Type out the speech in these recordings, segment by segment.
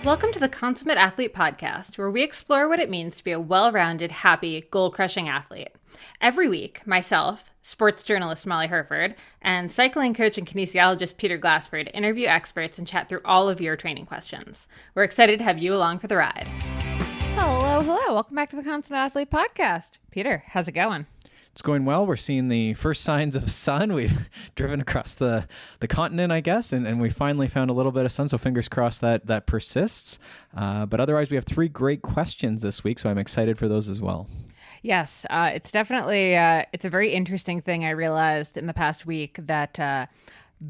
Welcome to the Consummate Athlete podcast, where we explore what it means to be a well-rounded, happy, goal-crushing athlete. Every week, myself, sports journalist Molly Herford, and cycling coach and kinesiologist Peter Glassford interview experts and chat through all of your training questions. We're excited to have you along for the ride. Hello. Welcome back to the Consummate Athlete podcast. Peter, how's it going? It's going well. We're seeing the first signs of sun. We've driven across the continent, I guess, and we finally found a little bit of sun, so fingers crossed that persists. But otherwise, we have 3 great questions this week, so I'm excited for those as well. Yes, it's definitely, it's a very interesting thing I realized in the past week that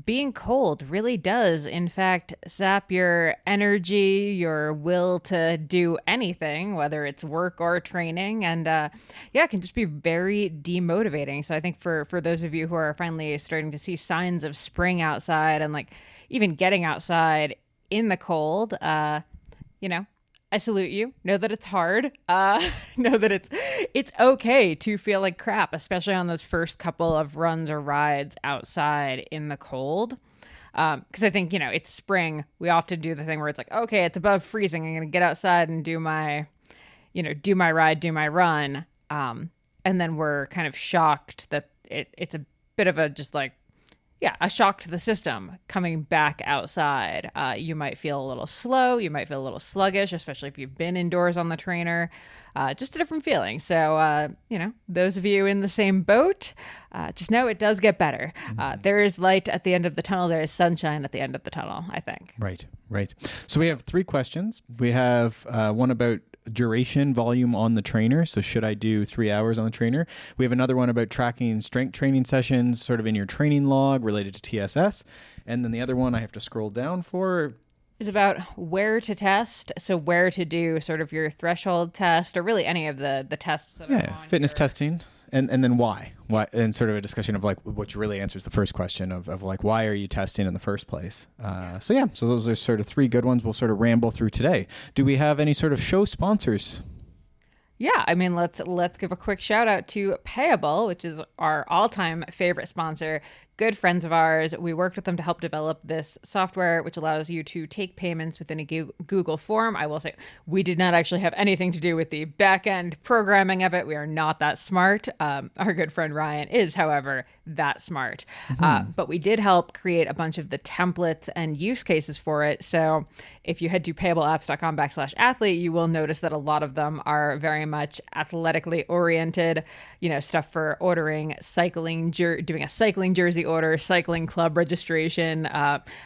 being cold really does, in fact, sap your energy, your will to do anything, whether it's work or training. And it can just be very demotivating. So I think for those of you who are finally starting to see signs of spring outside and like even getting outside in the cold, I salute you. Know that it's hard. Know that it's okay to feel like crap, especially on those first couple of runs or rides outside in the cold. Because I think, it's spring. We often do the thing where it's like, okay, it's above freezing. I'm going to get outside and do my ride, do my run. And then we're kind of shocked that it's a bit of a just like, a shock to the system coming back outside. You might feel a little slow. You might feel a little sluggish, especially if you've been indoors on the trainer. Just a different feeling. So, those of you in the same boat, just know it does get better. There is light at the end of the tunnel. There is sunshine at the end of the tunnel, I think. Right. So we have 3 questions. We have one about duration, volume on the trainer. So should I do 3 hours on the trainer? We have another one about tracking strength training sessions sort of in your training log related to TSS. And then the other one I have to scroll down for is about where to test. So where to do sort of your threshold test or really any of the tests that are on fitness testing. And then why, and sort of a discussion of like, which really answers the first question of like, why are you testing in the first place? So those are sort of 3 good ones we'll sort of ramble through today. Do we have any sort of show sponsors? Yeah, I mean, let's give a quick shout out to Payable, which is our all-time favorite sponsor. Good friends of ours. We worked with them to help develop this software, which allows you to take payments within a Google form. I will say we did not actually have anything to do with the back-end programming of it. We are not that smart. Our good friend Ryan is, however, that smart. But we did help create a bunch of the templates and use cases for it. So if you head to payableapps.com/athlete, you will notice that a lot of them are very much athletically oriented, stuff for ordering cycling, doing a cycling jersey order, cycling club registration,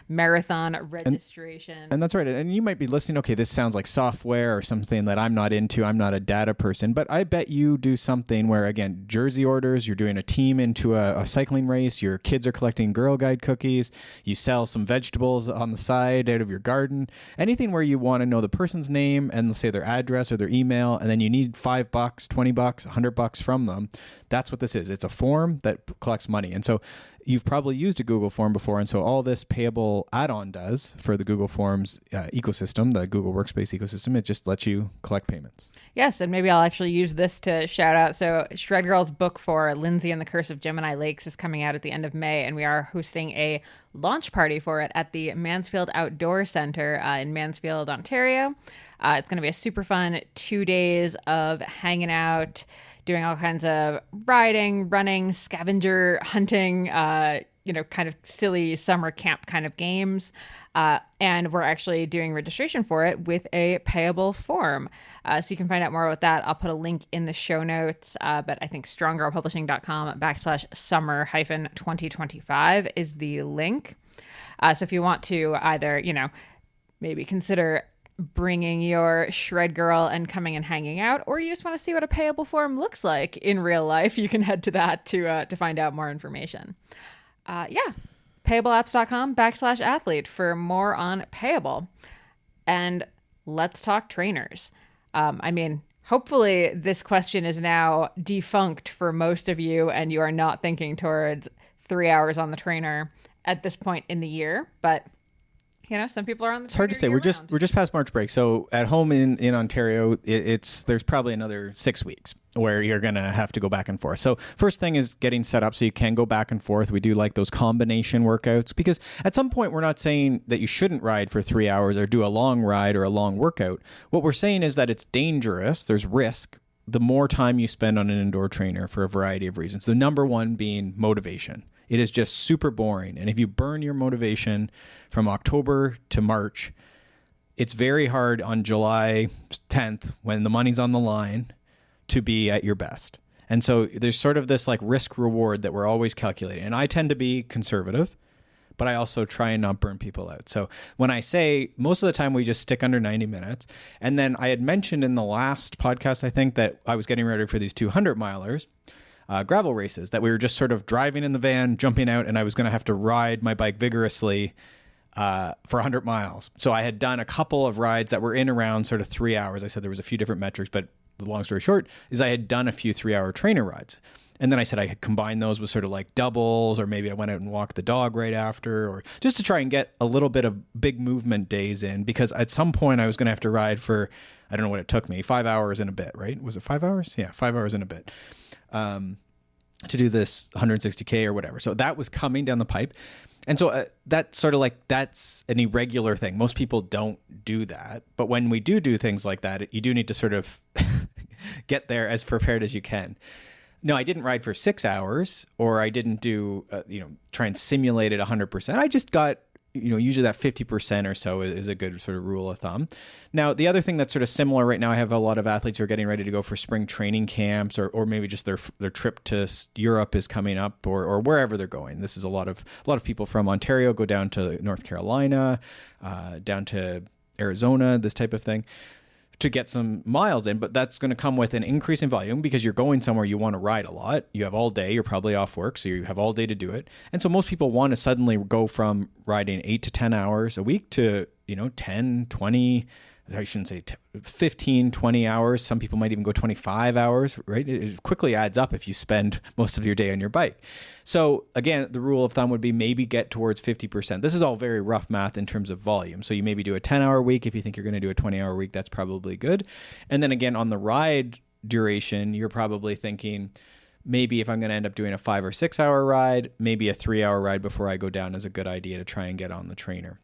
marathon registration. And that's right. And you might be listening, okay, this sounds like software or something that I'm not into. I'm not a data person, but I bet you do something where, again, jersey orders, you're doing a team into a cycling race, your kids are collecting Girl Guide cookies, you sell some vegetables on the side out of your garden, anything where you want to know the person's name and let's say their address or their email, and then you need $5, $20, $100 from them. That's what this is. It's a form that collects money. And so you've probably used a Google form before. And so all this Payable add-on does for the Google Forms ecosystem, the Google Workspace ecosystem, it just lets you collect payments. Yes, and maybe I'll actually use this to shout out. So Shred Girl's book for Lindsay and the Curse of Gemini Lakes is coming out at the end of May, and we are hosting a launch party for it at the Mansfield Outdoor Center in Mansfield, Ontario. It's going to be a super fun 2 days of hanging out, doing all kinds of riding, running, scavenger hunting, kind of silly summer camp kind of games. And we're actually doing registration for it with a Payable form. So you can find out more about that. I'll put a link in the show notes, but I think stronggirlpublishing.com/summer-2025 is the link. So if you want to either, maybe consider bringing your Shred Girl and coming and hanging out, or you just want to see what a Payable form looks like in real life, you can head to that to find out more information. Payableapps.com/athlete for more on Payable. And let's talk trainers. Hopefully this question is now defunct for most of you and you are not thinking towards 3 hours on the trainer at this point in the year, but Some people are on the It's hard to say. We're just past March break. So at home in Ontario, there's probably another 6 weeks where you're going to have to go back and forth. So first thing is getting set up so you can go back and forth. We do like those combination workouts because at some point we're not saying that you shouldn't ride for 3 hours or do a long ride or a long workout. What we're saying is that it's dangerous. There's risk the more time you spend on an indoor trainer for a variety of reasons. The number one being motivation. It is just super boring. And if you burn your motivation from October to March, it's very hard on July 10th when the money's on the line to be at your best. And so there's sort of this like risk reward that we're always calculating. And I tend to be conservative, but I also try and not burn people out. So when I say most of the time we just stick under 90 minutes. And then I had mentioned in the last podcast, I think, that I was getting ready for these 200 milers. Gravel races that we were just sort of driving in the van, jumping out, and I was going to have to ride my bike vigorously for 100 miles. So I had done a couple of rides that were in around sort of 3 hours. I said there was a few different metrics, but the long story short is I had done a few 3-hour trainer rides. And then I said I had combined those with sort of like doubles, or maybe I went out and walked the dog right after, or just to try and get a little bit of big movement days in, because at some point I was going to have to ride for, I don't know what it took me, 5 hours and a bit, right? Was it 5 hours? Yeah, 5 hours and a bit. To do this 160K or whatever. So that was coming down the pipe. And so that's sort of like, that's an irregular thing. Most people don't do that. But when we do things like that, you do need to sort of get there as prepared as you can. No, I didn't ride for 6 hours, or I didn't do, try and simulate it 100%. I just got, usually that 50% or so is a good sort of rule of thumb. Now, the other thing that's sort of similar right now, I have a lot of athletes who are getting ready to go for spring training camps, or maybe just their trip to Europe is coming up, or wherever they're going. This is a lot of people from Ontario go down to North Carolina, down to Arizona, this type of thing, to get some miles in. But that's going to come with an increase in volume because you're going somewhere you want to ride a lot. You have all day. You're probably off work, so you have all day to do it. And so most people want to suddenly go from riding 8 to 10 hours a week to 10, 20, I shouldn't say 15, 20 hours. Some people might even go 25 hours, right? It quickly adds up if you spend most of your day on your bike. So again, the rule of thumb would be maybe get towards 50%. This is all very rough math in terms of volume. So you maybe do a 10-hour week. If you think you're going to do a 20-hour week, that's probably good. And then again, on the ride duration, you're probably thinking, maybe if I'm going to end up doing a 5 or 6 hour ride, maybe a 3-hour ride before I go down is a good idea to try and get on the trainer.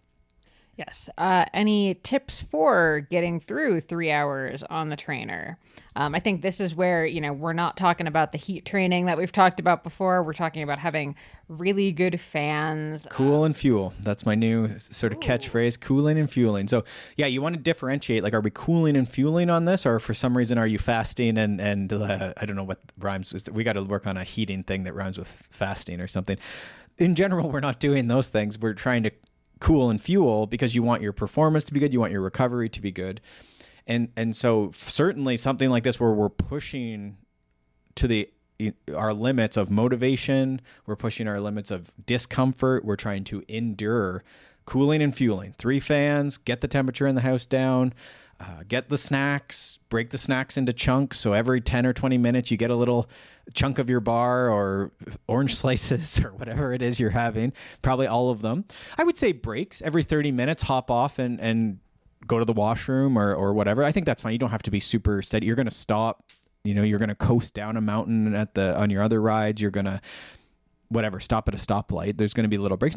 Yes. Any tips for getting through 3 hours on the trainer? I think this is where, we're not talking about the heat training that we've talked about before. We're talking about having really good fans. Cool and fuel. That's my new sort of catchphrase, cooling and fueling. So yeah, you want to differentiate, like, are we cooling and fueling on this? Or for some reason, are you fasting and I don't know what rhymes. We got to work on a heating thing that rhymes with fasting or something. In general, we're not doing those things. We're trying to cool and fuel because you want your performance to be good. You want your recovery to be good. And so certainly something like this where we're pushing to our limits of motivation, we're pushing our limits of discomfort, we're trying to endure cooling and fueling. 3 fans, get the temperature in the house down, get the snacks, break the snacks into chunks. So every 10 or 20 minutes, you get a little chunk of your bar or orange slices or whatever it is you're having, probably all of them. I would say breaks every 30 minutes, hop off and go to the washroom or whatever. I think that's fine. You don't have to be super steady. You're going to stop, you're going to coast down a mountain on your other rides. You're going to, stop at a stoplight. There's going to be little breaks.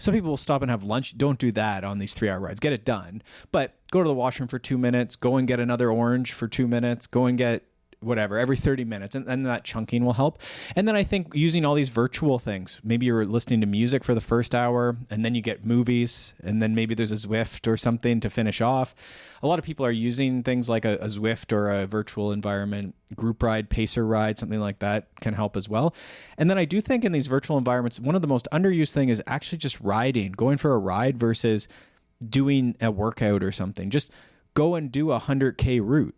Some people will stop and have lunch. Don't do that on these 3-hour rides. Get it done. But go to the washroom for 2 minutes. Go and get another orange for 2 minutes. Go and get whatever every 30 minutes. And that chunking will help. And then I think using all these virtual things. Maybe you're listening to music for the first hour, and then you get movies, and then maybe there's a Zwift or something to finish off. A lot of people are using things like a Zwift or a virtual environment, group ride, pacer ride, something like that can help as well. And then I do think in these virtual environments, one of the most underused thing is actually just riding, going for a ride versus doing a workout or something. Just go and do a 100K route,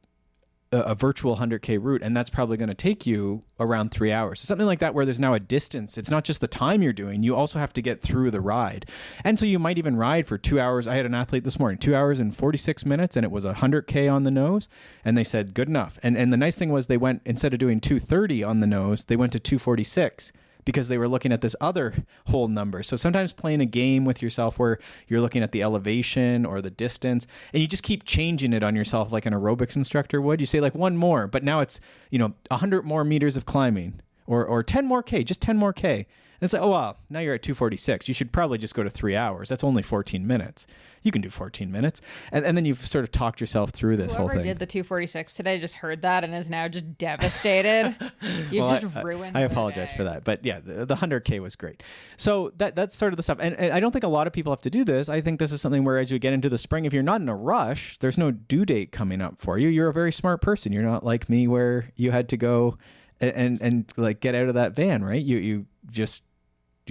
a virtual 100K route, and that's probably going to take you around 3 hours. So something like that where there's now a distance. It's not just the time you're doing. You also have to get through the ride. And so you might even ride for 2 hours. I had an athlete this morning, 2 hours and 46 minutes, and it was 100K on the nose. And they said, good enough. And the nice thing was they went, instead of doing 230 on the nose, they went to 246. because they were looking at this other whole number. So sometimes playing a game with yourself where you're looking at the elevation or the distance, and you just keep changing it on yourself like an aerobics instructor would. You say like one more, but now it's, 100 more meters of climbing or 10 more K, just 10 more K. And it's like, oh, wow, now you're at 246. You should probably just go to 3 hours. That's only 14 minutes. You can do 14 minutes. And then you've sort of talked yourself through this whole thing. Whoever did the 246 today just heard that and is now just devastated. You've just ruined I apologize for that. But yeah, the 100K was great. So that's sort of the stuff. And I don't think a lot of people have to do this. I think this is something where as you get into the spring, if you're not in a rush, there's no due date coming up for you. You're a very smart person. You're not like me where you had to go and like get out of that van, right? You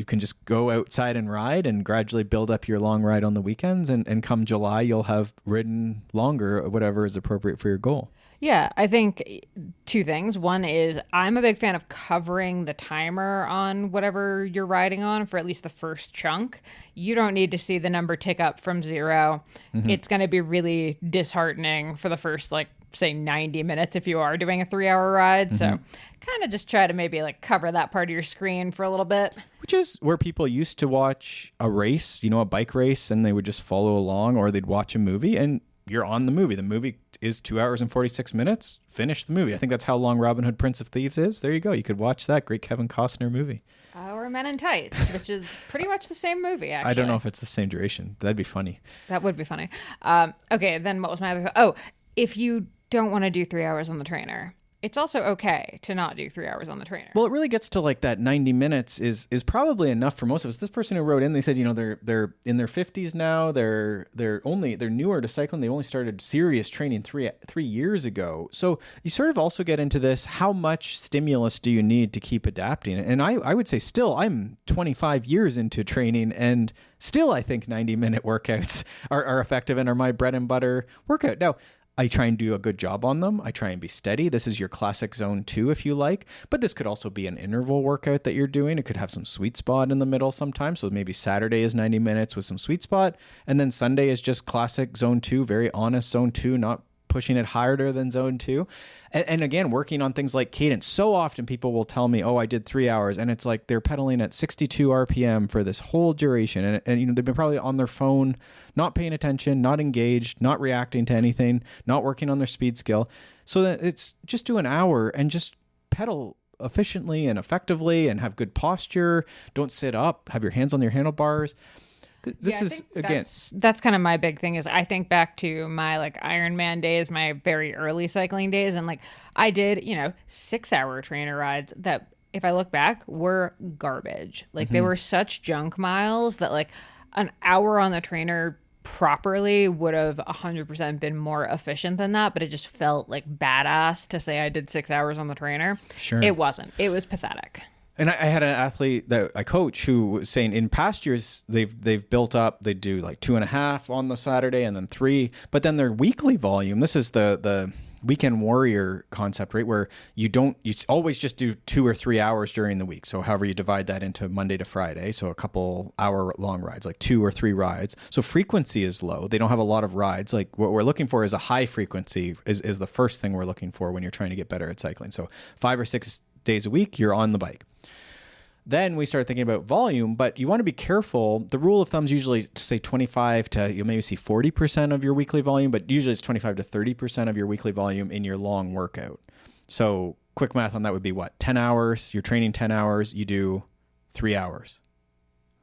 can just go outside and ride and gradually build up your long ride on the weekends. And come July, you'll have ridden longer, whatever is appropriate for your goal. Yeah, I think two things. One is I'm a big fan of covering the timer on whatever you're riding on for at least the first chunk. You don't need to see the number tick up from 0. Mm-hmm. It's going to be really disheartening for the first, say 90 minutes if you are doing a 3-hour ride. Mm-hmm. So kind of just try to maybe cover that part of your screen for a little bit. Which is where people used to watch a race, a bike race, and they would just follow along, or they'd watch a movie and you're on the movie. The movie is 2 hours and 46 minutes. Finish the movie. I think that's how long Robin Hood, Prince of Thieves is. There you go. You could watch that great Kevin Costner movie. Or Men in Tights, which is pretty much the same movie, actually. I don't know if it's the same duration. That'd be funny. That would be funny. Okay, then what was my other... if you don't want to do 3 hours on the trainer, it's also okay to not do 3 hours on the trainer. Well, it really gets to that 90 minutes is probably enough for most of us. This person who wrote in, they said, they're in their 50s now. They're newer to cycling. They only started serious training three years ago. So you sort of also get into this, how much stimulus do you need to keep adapting? And I would say still, I'm 25 years into training, and still I think 90-minute workouts are effective and are my bread and butter workout. Now, I try and do a good job on them. I try and be steady. This is your classic zone 2 if you like, but this could also be an interval workout that you're doing. It could have some sweet spot in the middle sometimes. So maybe Saturday is 90 minutes with some sweet spot. And then Sunday is just classic zone 2, very honest zone 2, not pushing it harder than zone 2. And again, working on things like cadence. So often people will tell me, oh, I did 3 hours. And it's like they're pedaling at 62 RPM for this whole duration. And they've been probably on their phone, not paying attention, not engaged, not reacting to anything, not working on their speed skill. So that it's just do an hour and just pedal efficiently and effectively and have good posture. Don't sit up, have your hands on your handlebars. This is, again, that's kind of my big thing. Is I think back to my Ironman days, my very early cycling days, and I did 6-hour trainer rides that, if I look back, were garbage. They were such junk miles that an hour on the trainer properly would have 100% been more efficient than that, but it just felt badass to say I did 6 hours on the trainer. Sure, it wasn't. It was pathetic. And I had an athlete that I coach who was saying in past years they've built up. They do 2.5 on the Saturday and then 3, but then their weekly volume. This is the weekend warrior concept, right? Where you always just do 2 or 3 hours during the week. So however you divide that into Monday to Friday, so a couple hour long rides, 2 or 3 rides. So frequency is low. They don't have a lot of rides. What we're looking for is a high frequency is the first thing we're looking for when you're trying to get better at cycling. So 5 or 6 days a week, you're on the bike. Then we start thinking about volume, but you want to be careful. The rule of thumb is usually say 25 to, you'll maybe see 40% of your weekly volume, but usually it's 25 to 30% of your weekly volume in your long workout. So quick math on that would be what? 10 hours, you're training 10 hours, you do 3 hours.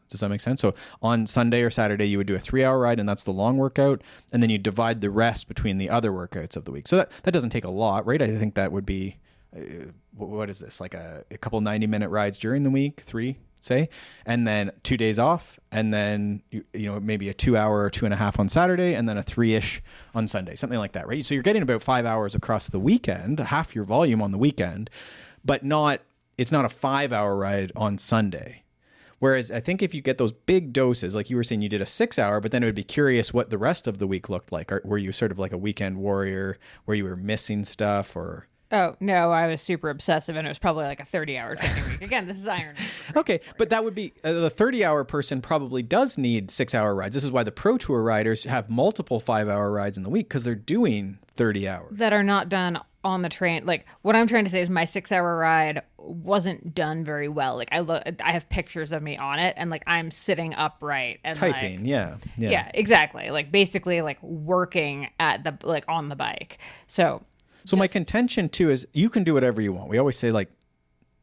Does that make sense? So on Sunday or Saturday, you would do a 3-hour ride, and that's the long workout. And then you divide the rest between the other workouts of the week. So that doesn't take a lot, right? I think that would be, what is this? A couple 90-minute rides during the week, 3, say, and then 2 days off. And then, maybe a 2-hour or 2.5 on Saturday, and then a 3-ish on Sunday, something like that, right? So you're getting about 5 hours across the weekend, half your volume on the weekend, but it's not a 5-hour ride on Sunday. Whereas I think if you get those big doses, like you were saying, you did a 6-hour, but then it would be curious what the rest of the week looked like. Or were you sort of like a weekend warrior where you were missing stuff or... Oh, no, I was super obsessive, and it was probably a 30-hour training week. Again, this is Ironman. Okay, but that would be, the 30-hour person probably does need 6-hour rides. This is why the Pro Tour riders have multiple 5-hour rides in the week, because they're doing 30 hours. That are not done on the train, like what I'm trying to say is my 6-hour ride wasn't done very well. Like I have pictures of me on it, and like I'm sitting upright and Typing, like, yeah, exactly. Like basically like working at the like on the bike. So my contention too is you can do whatever you want. We always say like,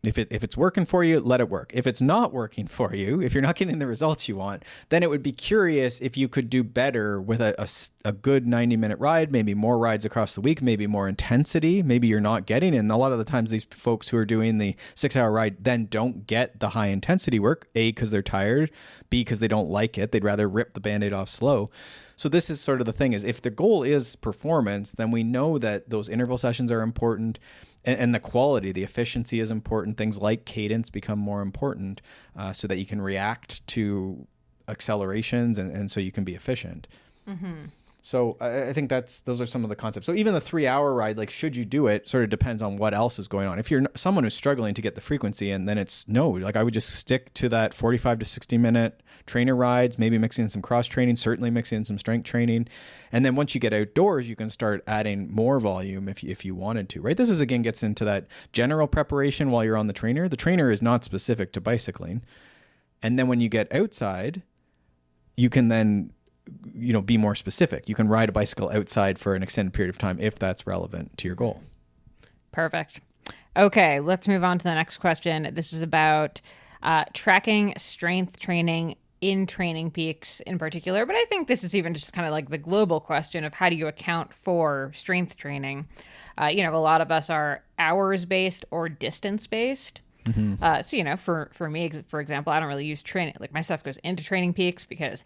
if it's working for you, let it work. If it's not working for you, if you're not getting the results you want, then it would be curious if you could do better with a good 90-minute ride, maybe more rides across the week, maybe more intensity. Maybe you're not getting it. And a lot of the times these folks who are doing the 6-hour ride then don't get the high intensity work, A, because they're tired, B, because they don't like it. They'd rather rip the Band-Aid off slow. So this is sort of the thing is if the goal is performance, then we know that those interval sessions are important. And the quality, the efficiency is important. Things like cadence become more important so that you can react to accelerations and so you can be efficient. Mm-hmm. So I think those are some of the concepts. So even the 3-hour ride, like should you do it, sort of depends on what else is going on. If you're someone who's struggling to get the frequency, and then it's no, like I would just stick to that 45 to 60-minute trainer rides, maybe mixing in some cross training, certainly mixing in some strength training. And then once you get outdoors, you can start adding more volume if you wanted to, right? This is again gets into that general preparation while you're on the trainer. The trainer is not specific to bicycling. And then when you get outside, you can then be more specific. You can ride a bicycle outside for an extended period of time if that's relevant to your goal. Perfect. Okay, let's move on to the next question. This is about tracking strength training in Training Peaks in particular, but I think this is even just kind of like the global question of how do you account for strength training? A lot of us are hours based or distance based. Mm-hmm. So, for me, for example, I don't really use training. Like my stuff goes into Training Peaks because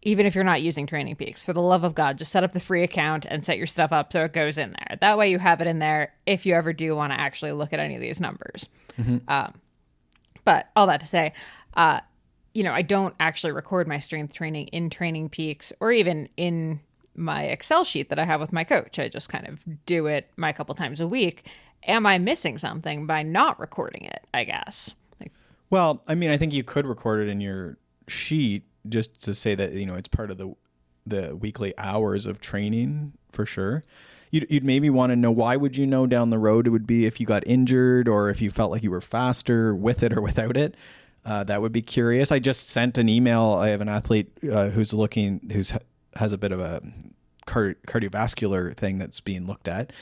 even if you're not using Training Peaks, for the love of God, just set up the free account and set your stuff up so it goes in there. That way you have it in there if you ever do want to actually look at any of these numbers. Mm-hmm. But all that to say, I don't actually record my strength training in Training Peaks or even in my Excel sheet that I have with my coach. I just kind of do it my couple times a week. Am I missing something by not recording it, I guess? Well, I mean, I think you could record it in your sheet just to say that, it's part of the weekly hours of training for sure. You'd maybe want to know, why would you know down the road it would be if you got injured or if you felt like you were faster with it or without it. That would be curious. I just sent an email. I have an athlete who's has a bit of a cardiovascular thing that's being looked at,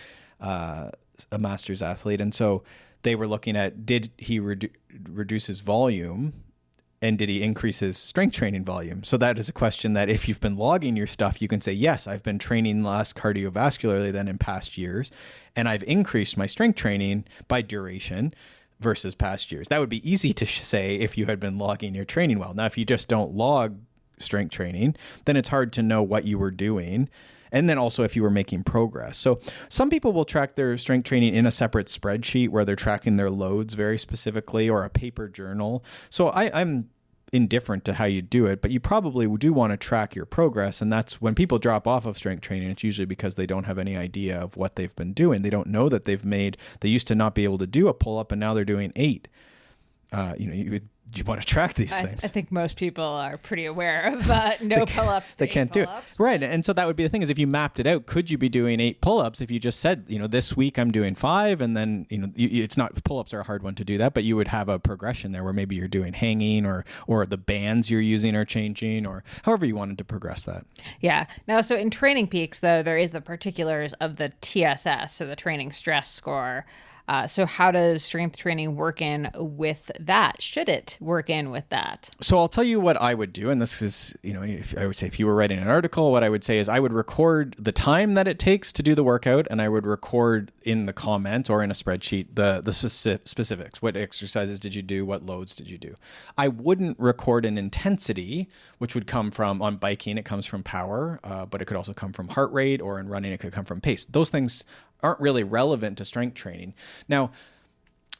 a master's athlete. And so they were looking at, did he reduce his volume? And did he increase his strength training volume? So that is a question that if you've been logging your stuff, you can say, yes, I've been training less cardiovascularly than in past years. And I've increased my strength training by duration versus past years. That would be easy to say if you had been logging your training well. Now, if you just don't log strength training, then it's hard to know what you were doing. And then also if you were making progress. So some people will track their strength training in a separate spreadsheet where they're tracking their loads very specifically, or a paper journal. So I'm indifferent to how you do it, but you probably do want to track your progress. And that's when people drop off of strength training, it's usually because they don't have any idea of what they've been doing. They don't know that they used to not be able to do a pull-up and now they're doing 8. You want to track these things. I think most people are pretty aware of no pull-ups. They can't do it. Right. And so that would be the thing, is if you mapped it out, could you be doing 8 pull-ups if you just said, this week I'm doing 5, and then, it's not, pull-ups are a hard one to do that, but you would have a progression there where maybe you're doing hanging or the bands you're using are changing, or however you wanted to progress that. Yeah. Now, so in Training Peaks, though, there is the particulars of the TSS, so the training stress score. So how does strength training work in with that? Should it work in with that? So I'll tell you what I would do. And this is, if you were writing an article, what I would say is I would record the time that it takes to do the workout. And I would record in the comments or in a spreadsheet, the specifics. What exercises did you do? What loads did you do? I wouldn't record an intensity, which would come from, on biking, it comes from power, but it could also come from heart rate, or in running, it could come from pace. Those things aren't really relevant to strength training. Now,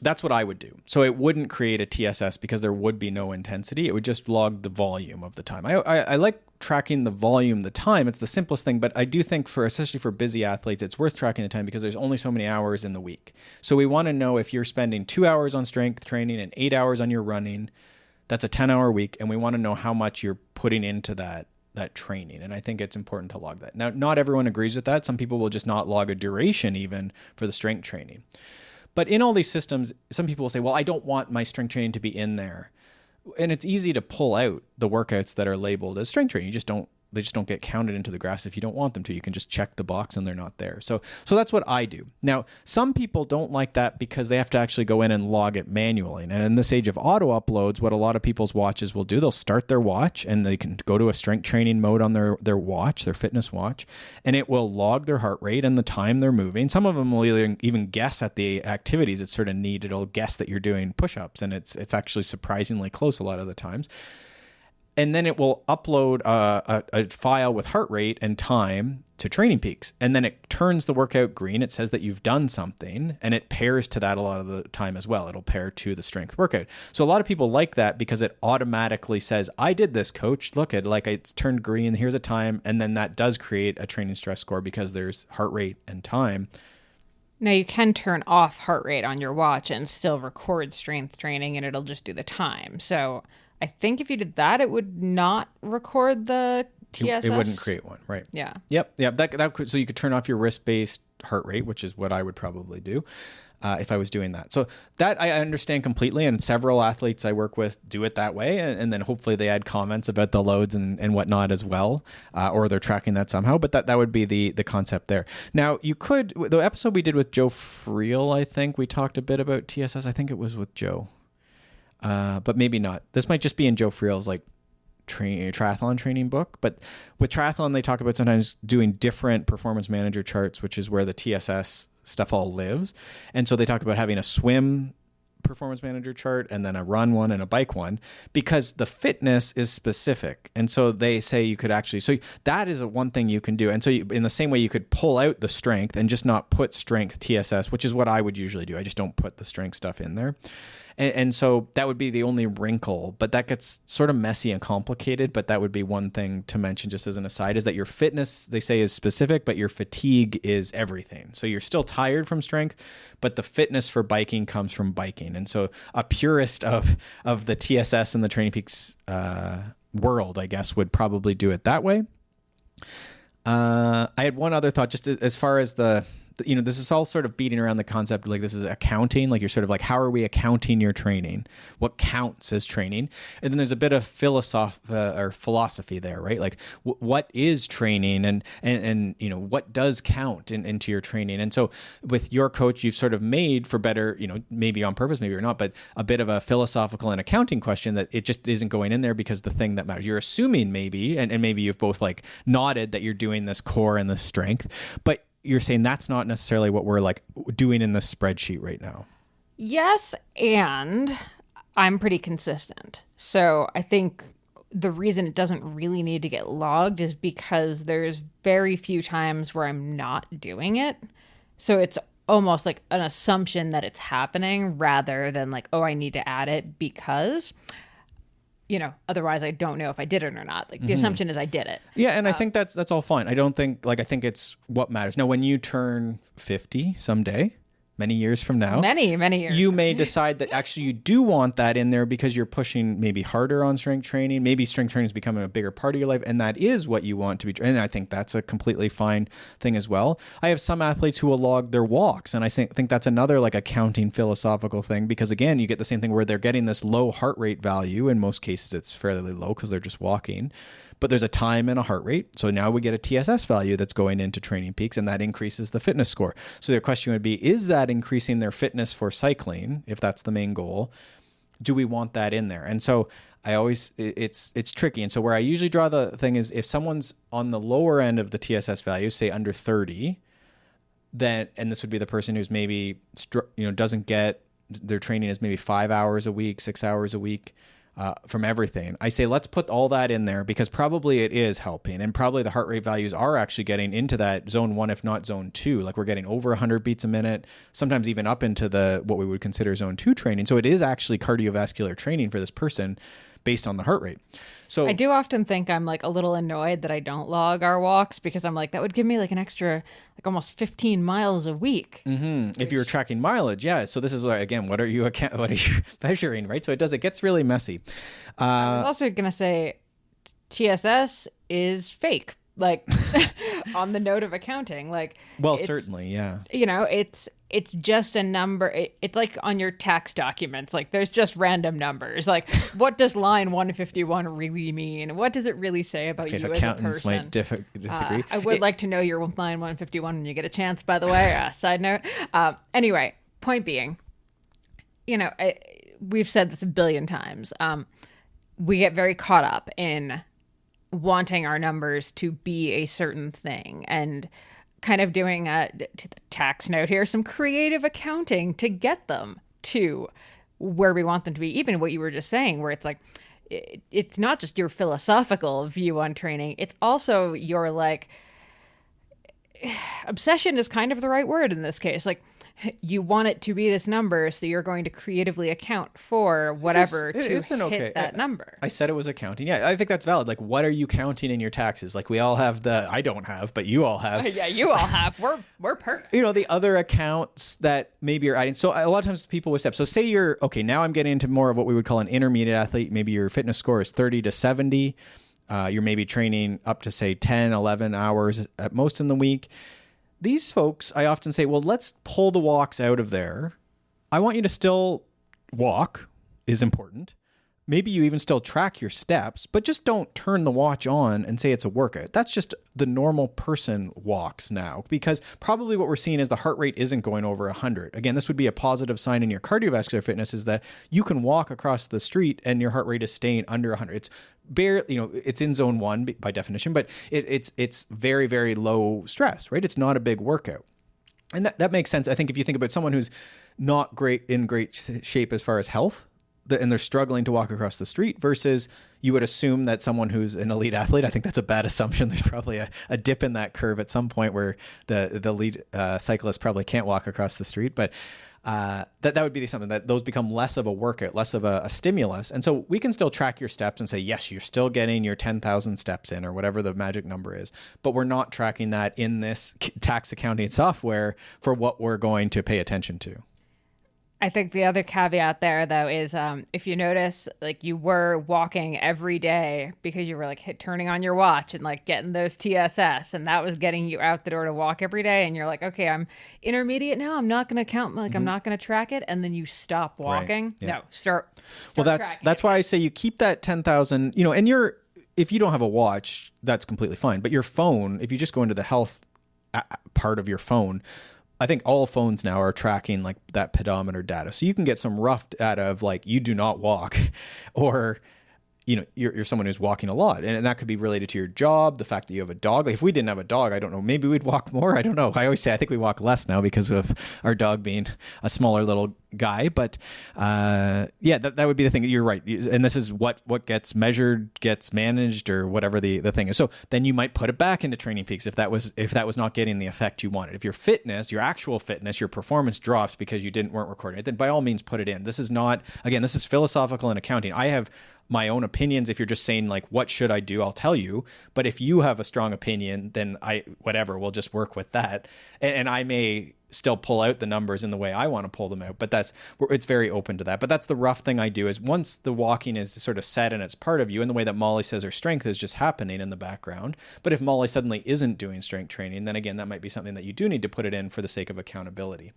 that's what I would do. So it wouldn't create a TSS because there would be no intensity. It would just log the volume of the time. I like tracking the volume, the time. It's the simplest thing, but I do think especially for busy athletes, it's worth tracking the time because there's only so many hours in the week. So we want to know if you're spending 2 hours on strength training and 8 hours on your running, that's a 10-hour week. And we want to know how much you're putting into that that training. And I think it's important to log that. Now, not everyone agrees with that. Some people will just not log a duration even for the strength training. But in all these systems, some people will say, well, I don't want my strength training to be in there. And it's easy to pull out the workouts that are labeled as strength training. They just don't get counted into the graphs if you don't want them to. You can just check the box and they're not there. So that's what I do. Now, some people don't like that because they have to actually go in and log it manually. And in this age of auto uploads, what a lot of people's watches will do, they'll start their watch and they can go to a strength training mode on their watch, their fitness watch, and it will log their heart rate and the time they're moving. Some of them will even guess at the activities. It's sort of neat. It'll guess that you're doing push-ups, and it's actually surprisingly close a lot of the times. And then it will upload a file with heart rate and time to Training Peaks. And then it turns the workout green. It says that you've done something, and it pairs to that a lot of the time as well. It'll pair to the strength workout. So a lot of people like that because it automatically says, I did this, coach. Look at, like, it's turned green. Here's a time. And then that does create a training stress score because there's heart rate and time. Now, you can turn off heart rate on your watch and still record strength training, and it'll just do the time. So I think if you did that, it would not record the TSS. It wouldn't create one, right? Yeah. Yep. That could, so you could turn off your wrist-based heart rate, which is what I would probably do if I was doing that. So that I understand completely, and several athletes I work with do it that way, and then hopefully they add comments about the loads and whatnot as well, or they're tracking that somehow. But that would be the concept there. Now, you could, the episode we did with Joe Friel, I think we talked a bit about TSS. I think it was with Joe. But maybe not. This might just be in Joe Friel's like triathlon training book. But with triathlon, they talk about sometimes doing different performance manager charts, which is where the TSS stuff all lives. And so they talk about having a swim performance manager chart and then a run one and a bike one, because the fitness is specific. And so they say you could actually, so that is one thing you can do. And so in the same way, you could pull out the strength and just not put strength TSS, which is what I would usually do. I just don't put the strength stuff in there. And so that would be the only wrinkle, but that gets sort of messy and complicated. But that would be one thing to mention just as an aside, is that your fitness, they say, is specific, but your fatigue is everything. So you're still tired from strength, but the fitness for biking comes from biking. And so a purist of the TSS and the Training Peaks world, I guess, would probably do it that way. I had one other thought, just as far as this is all sort of beating around the concept, like this is accounting, like you're sort of like, how are we accounting your training? What counts as training? And then there's a bit of philosophy there, right? Like what is training and what does count into your training? And so with your coach, you've sort of made, for better, maybe on purpose, maybe or not, but a bit of a philosophical and accounting question that it just isn't going in there because the thing that matters, you're assuming maybe, and maybe you've both like nodded that you're doing this core and this strength, but you're saying that's not necessarily what we're like doing in this spreadsheet right now. Yes, and I'm pretty consistent. So I think the reason it doesn't really need to get logged is because there's very few times where I'm not doing it. So it's almost like an assumption that it's happening rather than like, oh, I need to add it because, otherwise I don't know if I did it or not. Like the assumption is I did it. Yeah. And I think that's all fine. I think it's what matters. Now, when you turn 50 someday, many years from now, many years, you may decide that actually you do want that in there because you're pushing maybe harder on strength training. Maybe strength training is becoming a bigger part of your life, and that is what you want to be. And I think that's a completely fine thing as well. I have some athletes who will log their walks, and I think that's another like accounting philosophical thing, because again, you get the same thing where they're getting this low heart rate value. In most cases, it's fairly low because they're just walking. But there's a time and a heart rate. So now we get a TSS value that's going into Training Peaks, and that increases the fitness score. So the question would be, is that increasing their fitness for cycling? If that's the main goal, do we want that in there? And so it's tricky. And so where I usually draw the thing is if someone's on the lower end of the TSS value, say under 30, and this would be the person who's maybe, doesn't get their training is maybe 5 hours a week, 6 hours a week, from everything. I say, let's put all that in there because probably it is helping, and probably the heart rate values are actually getting into that zone 1, if not zone 2. Like we're getting over 100 beats a minute, sometimes even up into what we would consider zone 2 training. So it is actually cardiovascular training for this person based on the heart rate. So I do often think I'm like a little annoyed that I don't log our walks, because I'm like, that would give me like an extra like almost 15 miles a week. Mm-hmm. If you were tracking mileage, yeah. So this is again, what are you measuring, right? So it gets really messy. I was also gonna say TSS is fake. Like on the note of accounting, like, well, certainly, yeah. It's just a number. It's like on your tax documents, like there's just random numbers. Like, what does line 151 really mean? What does it really say about you as a accountants person? might disagree. I would like to know your line 151 when you get a chance, by the way. Side note. Anyway, point being, we've said this a billion times. We get very caught up in wanting our numbers to be a certain thing and kind of doing to the tax note here, some creative accounting to get them to where we want them to be. Even what you were just saying, where it's like, it's not just your philosophical view on training. It's also your like obsession is kind of the right word in this case. Like, you want it to be this number, so you're going to creatively account for whatever to hit that number. I said it was accounting. Yeah, I think that's valid. Like, what are you counting in your taxes? Like, we all have I don't have, but you all have. Yeah, you all have. We're perfect. The other accounts that maybe you're adding. So a lot of times people with steps. So say you're, okay, now I'm getting into more of what we would call an intermediate athlete. Maybe your fitness score is 30 to 70. You're maybe training up to, say, 10, 11 hours at most in the week. These folks, I often say, well, let's pull the walks out of there. I want you to still walk is important. Maybe you even still track your steps, but just don't turn the watch on and say it's a workout. That's just the normal person walks now, because probably what we're seeing is the heart rate isn't going over 100. Again, this would be a positive sign in your cardiovascular fitness, is that you can walk across the street and your heart rate is staying under 100. It's barely, it's in zone 1 by definition, but it's very, very low stress, right? It's not a big workout. And that makes sense. I think if you think about someone who's not in great shape as far as health, and they're struggling to walk across the street, versus you would assume that someone who's an elite athlete, I think that's a bad assumption. There's probably a dip in that curve at some point where the elite cyclist probably can't walk across the street. But that would be something that those become less of a workout, less of a stimulus. And so we can still track your steps and say, yes, you're still getting your 10,000 steps in, or whatever the magic number is, but we're not tracking that in this tax accounting software for what we're going to pay attention to. I think the other caveat there, though, is if you notice, like, you were walking every day because you were like turning on your watch and like getting those TSS, and that was getting you out the door to walk every day, and you're like, okay, I'm intermediate now, I'm not going to count, like, I'm not going to track it, and then you stop walking. Right. Yeah. No, start well, that's why I say you keep that 10,000, and if you don't have a watch, that's completely fine. But your phone, if you just go into the health part of your phone, I think all phones now are tracking like that pedometer data. So you can get some rough data of like, you do not walk, or, you're someone who's walking a lot. And that could be related to your job, the fact that you have a dog. Like, if we didn't have a dog, I don't know, maybe we'd walk more. I don't know. I always say, I think we walk less now because of our dog being a smaller little guy. But that would be the thing. You're right. And this is what gets measured, gets managed, or whatever the thing is. So then you might put it back into Training Peaks if that was not getting the effect you wanted. If your fitness, your actual fitness, your performance drops because you weren't recording it, then by all means put it in. This is philosophical and accounting. I have my own opinions. If you're just saying like, what should I do? I'll tell you. But if you have a strong opinion, then we'll just work with that. And I may still pull out the numbers in the way I want to pull them out, but it's very open to that. But that's the rough thing I do, is once the walking is sort of set and it's part of you, in the way that Molly says her strength is just happening in the background. But if Molly suddenly isn't doing strength training, then again, that might be something that you do need to put it in for the sake of accountability.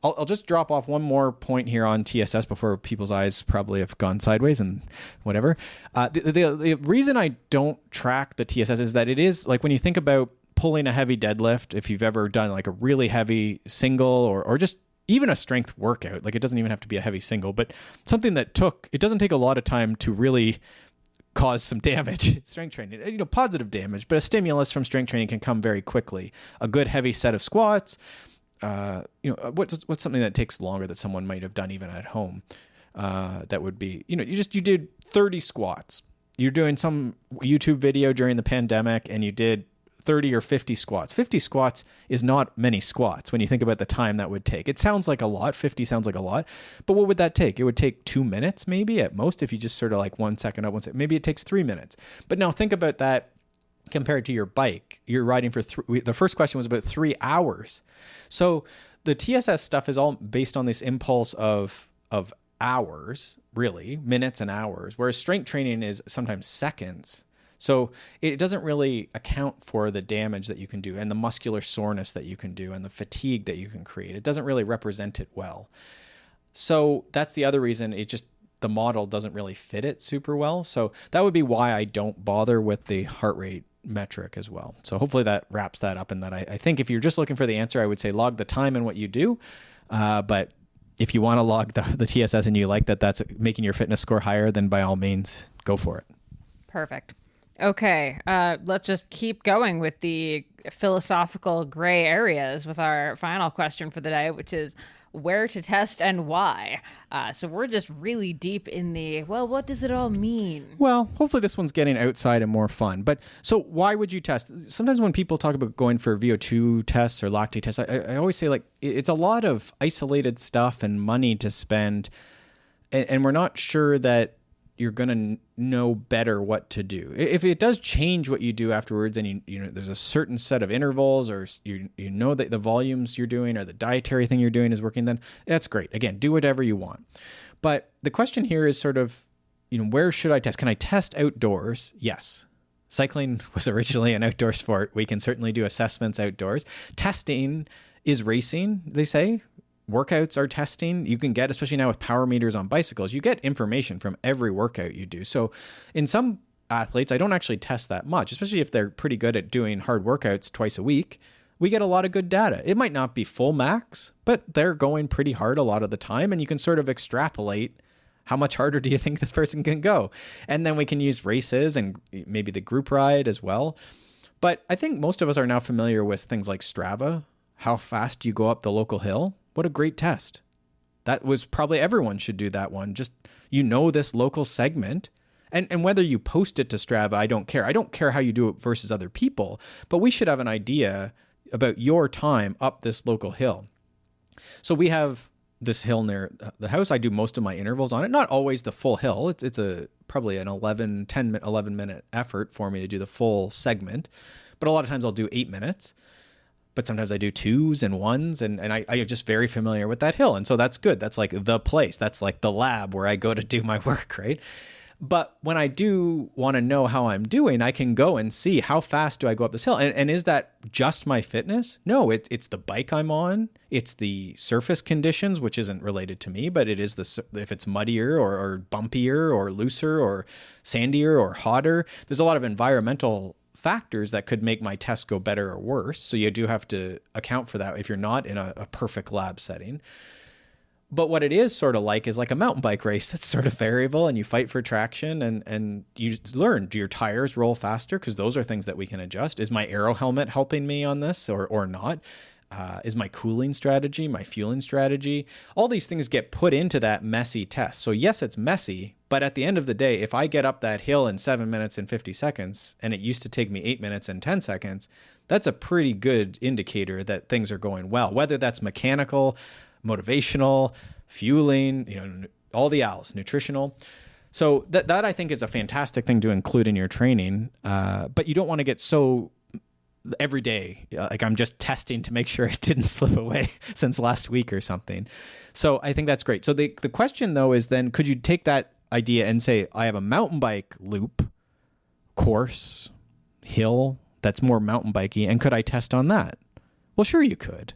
I'll just drop off one more point here on TSS before people's eyes probably have gone sideways and whatever. The reason I don't track the TSS is that it is like, when you think about pulling a heavy deadlift, if you've ever done like a really heavy single or just even a strength workout, like it doesn't even have to be a heavy single, but something that it doesn't take a lot of time to really cause some damage. Strength training, positive damage, but a stimulus from strength training can come very quickly. A good heavy set of squats, what's something that takes longer that someone might have done even at home? That would be, you did 30 squats. You're doing some YouTube video during the pandemic and you did 30 or 50 squats. 50 squats is not many squats when you think about the time that would take. It sounds like a lot. 50 sounds like a lot, but what would that take? It would take 2 minutes maybe at most, if you just sort of like 1 second up, 1 second. Maybe it takes 3 minutes. But now think about that compared to your bike. You're riding for the first question was about 3 hours. So the TSS stuff is all based on this impulse of hours, really, minutes and hours, whereas strength training is sometimes seconds. So it doesn't really account for the damage that you can do and the muscular soreness that you can do and the fatigue that you can create. It doesn't really represent it well. So that's the other reason the model doesn't really fit it super well. So that would be why I don't bother with the heart rate metric as well. So hopefully that wraps that up, and that I think if you're just looking for the answer, I would say log the time and what you do. But if you want to log the TSS and you like that's making your fitness score higher, then by all means, go for it. Perfect. Okay, let's just keep going with the philosophical gray areas with our final question for the day, which is where to test and why. So we're just really deep in what does it all mean? Well, hopefully this one's getting outside and more fun. But so why would you test? Sometimes when people talk about going for VO2 tests or lactate tests, I always say it's a lot of isolated stuff and money to spend. And we're not sure that you're going to know better what to do. If it does change what you do afterwards, and you know there's a certain set of intervals, or you know that the volumes you're doing or the dietary thing you're doing is working, then that's great. Again, do whatever you want. But the question here is sort of, where should I test? Can I test outdoors? Yes. Cycling was originally an outdoor sport. We can certainly do assessments outdoors. Testing is racing, they say. Workouts are testing. You can get, especially now with power meters on bicycles, you get information from every workout you do. So in some athletes, I don't actually test that much, especially if they're pretty good at doing hard workouts twice a week. We get a lot of good data. It might not be full max, but they're going pretty hard a lot of the time. And you can sort of extrapolate how much harder do you think this person can go? And then we can use races and maybe the group ride as well. But I think most of us are now familiar with things like Strava. How fast do you go up the local hill? What a great test. That was probably everyone should do that one. Just, this local segment. And whether you post it to Strava, I don't care. I don't care how you do it versus other people, but we should have an idea about your time up this local hill. So we have this hill near the house. I do most of my intervals on it. Not always the full hill. It's probably an 11 minute effort for me to do the full segment. But a lot of times I'll do 8 minutes. But sometimes I do 2s and 1s, and I am just very familiar with that hill. And so that's good. That's like the place. That's like the lab where I go to do my work, right? But when I do want to know how I'm doing, I can go and see how fast do I go up this hill. And is that just my fitness? No, it's the bike I'm on. It's the surface conditions, which isn't related to me, but it is if it's muddier or bumpier or looser or sandier or hotter. There's a lot of environmental factors that could make my test go better or worse. So you do have to account for that if you're not in a perfect lab setting. But what it is sort of like is like a mountain bike race that's sort of variable, and you fight for traction and you learn, do your tires roll faster? Because those are things that we can adjust. Is my aero helmet helping me on this or not? Is my cooling strategy, my fueling strategy? All these things get put into that messy test. So yes, it's messy, but at the end of the day, if I get up that hill in 7 minutes and 50 seconds, and it used to take me 8 minutes and 10 seconds, that's a pretty good indicator that things are going well, whether that's mechanical, motivational, fueling, all the L's, nutritional. So that I think is a fantastic thing to include in your training. But you don't want to get so every day, like I'm just testing to make sure it didn't slip away since last week or something. So I think that's great. So the question though is then, could you take that idea and say, I have a mountain bike loop, course, hill that's more mountain bikey, and could I test on that? Well, sure you could.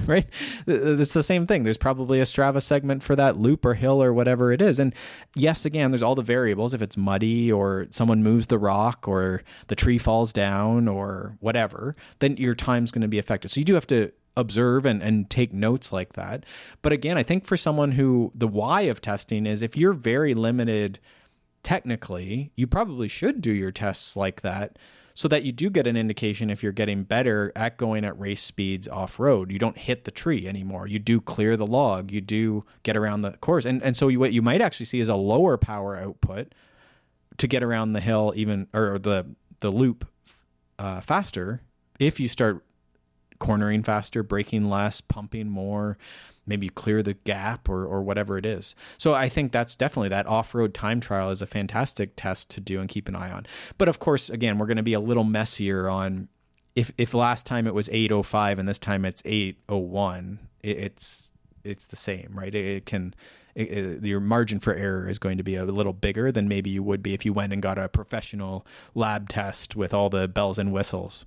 Right? It's the same thing. There's probably a Strava segment for that loop or hill or whatever it is. And yes, again, there's all the variables. If it's muddy or someone moves the rock or the tree falls down or whatever, then your time's going to be affected. So you do have to observe and take notes like that. But again, I think for someone who the why of testing is if you're very limited technically, you probably should do your tests like that, so that you do get an indication if you're getting better at going at race speeds off-road. You don't hit the tree anymore. You do clear the log. You do get around the course. And so what you might actually see is a lower power output to get around the hill or the loop faster if you start cornering faster, braking less, pumping more, maybe clear the gap or whatever it is. So I think that's definitely that off-road time trial is a fantastic test to do and keep an eye on. But of course, again, we're going to be a little messier on if last time it was 8:05 and this time it's 8:01, it's the same, right? It can your margin for error is going to be a little bigger than maybe you would be if you went and got a professional lab test with all the bells and whistles.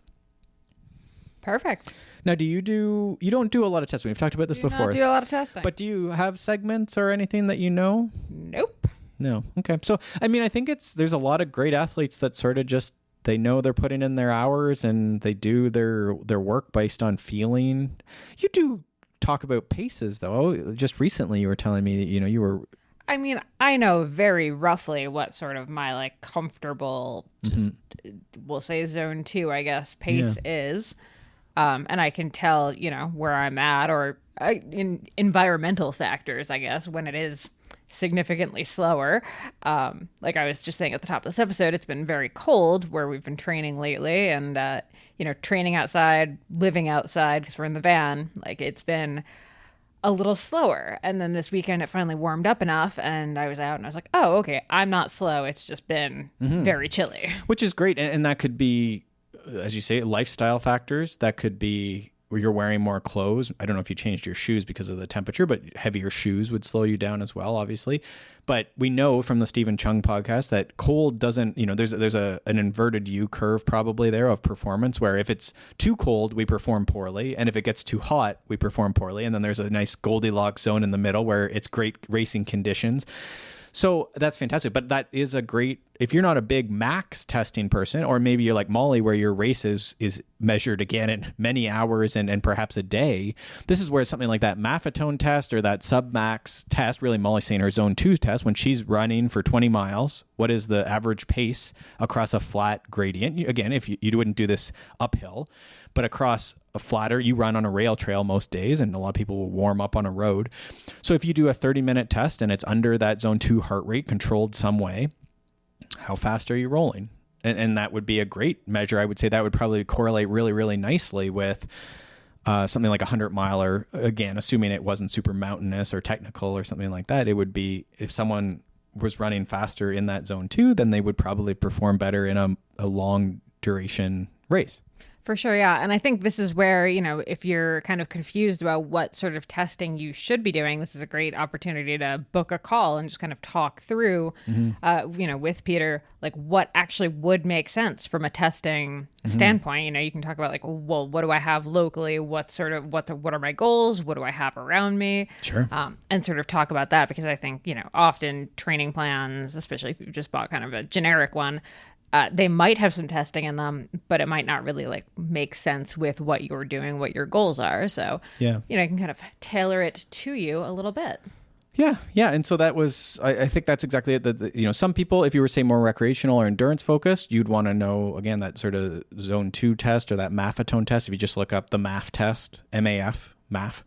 Perfect. Now, you don't do a lot of testing. We've talked about this before. Not do a lot of testing. But do you have segments or anything that you know? Nope. No. Okay. So, I mean, I think there's a lot of great athletes that sort of just, they know they're putting in their hours and they do their work based on feeling. You do talk about paces though. Just recently you were telling me that, you were... I mean, I know very roughly what sort of my like comfortable, just we'll say zone 2, I guess, pace is. And I can tell, where I'm at, or in environmental factors, I guess, when it is significantly slower. Like I was just saying at the top of this episode, it's been very cold where we've been training lately, and, training outside, living outside because we're in the van, like it's been a little slower. And then this weekend it finally warmed up enough and I was out and I was like, oh, okay, I'm not slow. It's just been very chilly. Which is great. And that could be, as you say, lifestyle factors. That could be where you're wearing more clothes. I don't know if you changed your shoes because of the temperature, but heavier shoes would slow you down as well, obviously. But we know from the Stephen Chung podcast that cold doesn't, there's an inverted U curve probably there of performance, where if it's too cold, we perform poorly. And if it gets too hot, we perform poorly. And then there's a nice Goldilocks zone in the middle where it's great racing conditions. So that's fantastic. But that is a great, if you're not a big max testing person, or maybe you're like Molly, where your race is measured again in many hours and perhaps a day, this is where something like that maffetone test or that submax test, really Molly's saying her zone 2 test, when she's running for 20 miles, what is the average pace across a flat gradient? Again, if you wouldn't do this uphill, but across a flatter, you run on a rail trail most days, and a lot of people will warm up on a road. So if you do a 30-minute test and it's under that zone 2 heart rate controlled some way, how fast are you rolling? And that would be a great measure. I would say that would probably correlate really, really nicely with something like a 100-miler. Again, assuming it wasn't super mountainous or technical or something like that, it would be, if someone was running faster in that zone 2, then they would probably perform better in a long duration race. For sure, yeah. And I think this is where, if you're kind of confused about what sort of testing you should be doing, this is a great opportunity to book a call and just kind of talk through, with Peter, like what actually would make sense from a testing standpoint. You can talk about like, well, what do I have locally? What are my goals? What do I have around me? Sure. And sort of talk about that, because I think, often training plans, especially if you've just bought kind of a generic one, they might have some testing in them, but it might not really like make sense with what you're doing, what your goals are. So, yeah, I can kind of tailor it to you a little bit. Yeah. And so that was, I think that's exactly it. Some people, if you were, say, more recreational or endurance focused, you'd want to know, again, that sort of zone 2 test or that maffetone test. If you just look up the MAF test, MAF,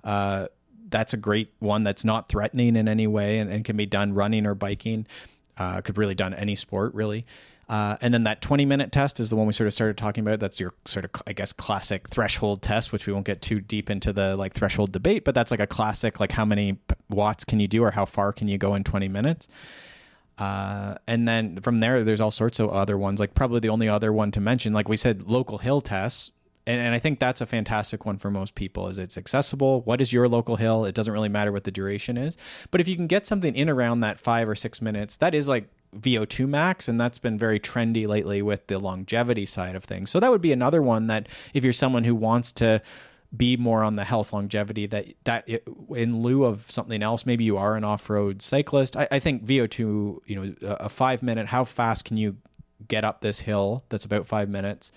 that's a great one that's not threatening in any way and can be done running or biking. Could really done any sport, really. And then that 20-minute test is the one we sort of started talking about. That's your sort of, I guess, classic threshold test, which we won't get too deep into the like threshold debate, but that's like a classic, like how many watts can you do or how far can you go in 20 minutes? And then from there, there's all sorts of other ones, like probably the only other one to mention, like we said, local hill tests. And I think that's a fantastic one for most people, is it's accessible. What is your local hill? It doesn't really matter what the duration is. But if you can get something in around that 5 or 6 minutes, that is like VO2 max, and that's been very trendy lately with the longevity side of things. So that would be another one that if you're someone who wants to be more on the health longevity, that in lieu of something else, maybe you are an off-road cyclist. I think VO2, a 5 minute, how fast can you get up this hill? That's about 5 minutes.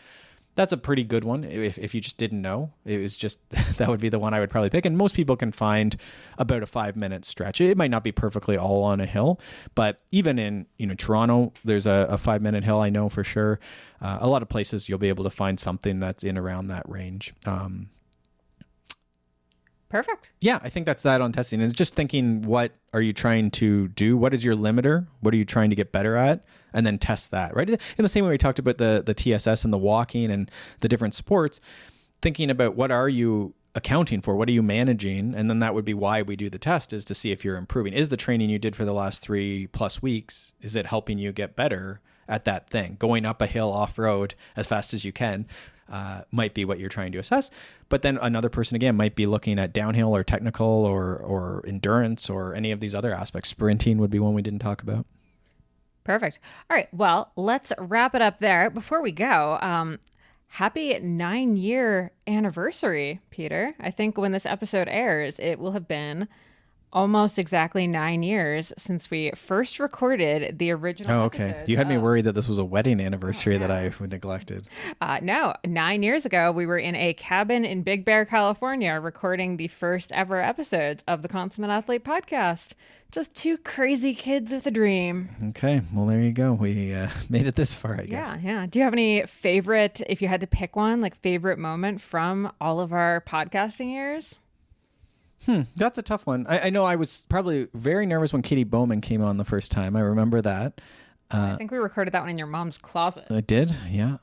That's a pretty good one. If you just didn't know, it was just, that would be the one I would probably pick. And most people can find about a 5 minute stretch. It might not be perfectly all on a hill, but even in, Toronto, there's a 5 minute hill, I know for sure. A lot of places you'll be able to find something that's in around that range. Perfect. Yeah, I think that's that on testing. Is just thinking, what are you trying to do? What is your limiter? What are you trying to get better at? And then test that, right? In the same way we talked about the TSS and the walking and the different sports, thinking about what are you accounting for? What are you managing? And then that would be why we do the test, is to see if you're improving. Is the training you did for the last 3+ weeks, is it helping you get better? at that thing. Going up a hill off-road as fast as you can might be what you're trying to assess. But then another person, again, might be looking at downhill or technical or endurance or any of these other aspects. Sprinting would be one we didn't talk about. Perfect. All right. Well, let's wrap it up there. Before we go, happy 9-year anniversary, Peter. I think when this episode airs, it will have been almost exactly 9 years since we first recorded the original episodes. You had me worried that this was a wedding anniversary that I neglected. No, 9 years ago, we were in a cabin in Big Bear, California, recording the first ever episodes of the Consummate Athlete podcast. Just two crazy kids with a dream. Okay, well, there you go. We made it this far, I guess. Yeah. Do you have any favorite, if you had to pick one, like favorite moment from all of our podcasting years? That's a tough one. I know I was probably very nervous when Katie Bowman came on the first time. I remember that. I think we recorded that one in your mom's closet. I did? Yeah.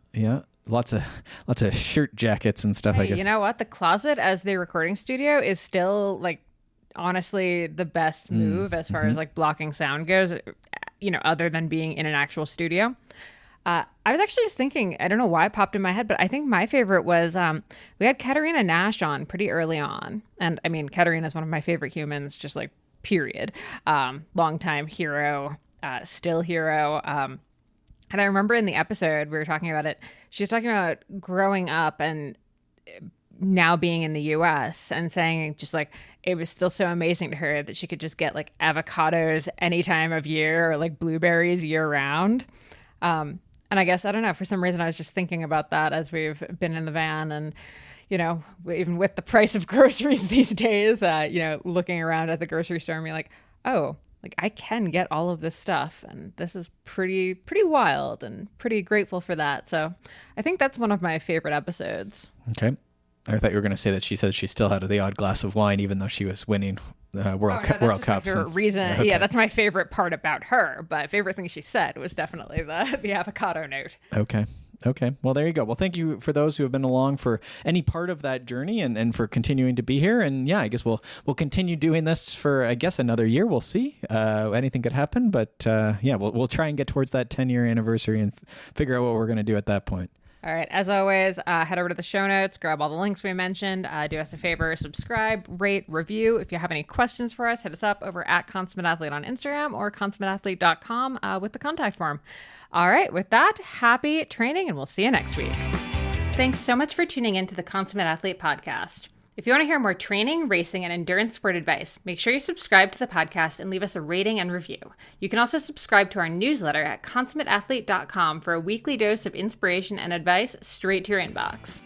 Lots of shirt jackets and stuff, I guess. You know what? The closet as the recording studio is still, like, honestly the best move as far as, like, blocking sound goes, you know, other than being in an actual studio. I was actually just thinking, I don't know why it popped in my head, but I think my favorite was we had Katerina Nash on pretty early on. And I mean, Katerina is one of my favorite humans, just like period. Longtime hero, still hero. And I remember in the episode, we were talking about it. She was talking about growing up and now being in the US and saying just like it was still so amazing to her that she could just get like avocados any time of year or like blueberries year round. And I guess, I don't know, for some reason I was just thinking about that as we've been in the van and, you know, even with the price of groceries these days, you know, looking around at the grocery store and being like, oh, like I can get all of this stuff. And this is pretty wild and pretty grateful for that. So I think that's one of my favorite episodes. Okay. I thought you were going to say that she said she still had the odd glass of wine, even though she was winning World Cups. Reason. Okay. Yeah, that's my favorite part about her. But favorite thing she said was definitely the avocado note. Okay. Well, there you go. Well, thank you for those who have been along for any part of that journey and for continuing to be here. And yeah, I guess we'll continue doing this for, I guess, another year. We'll see. Anything could happen. But yeah, we'll try and get towards that 10-year anniversary and figure out what we're going to do at that point. All right. As always, head over to the show notes, grab all the links we mentioned. Do us a favor, subscribe, rate, review. If you have any questions for us, hit us up over at Consummate Athlete on Instagram or consummateathlete.com with the contact form. All right. With that, happy training, and we'll see you next week. Thanks so much for tuning in to the Consummate Athlete podcast. If you want to hear more training, racing, and endurance sport advice, make sure you subscribe to the podcast and leave us a rating and review. You can also subscribe to our newsletter at consummateathlete.com for a weekly dose of inspiration and advice straight to your inbox.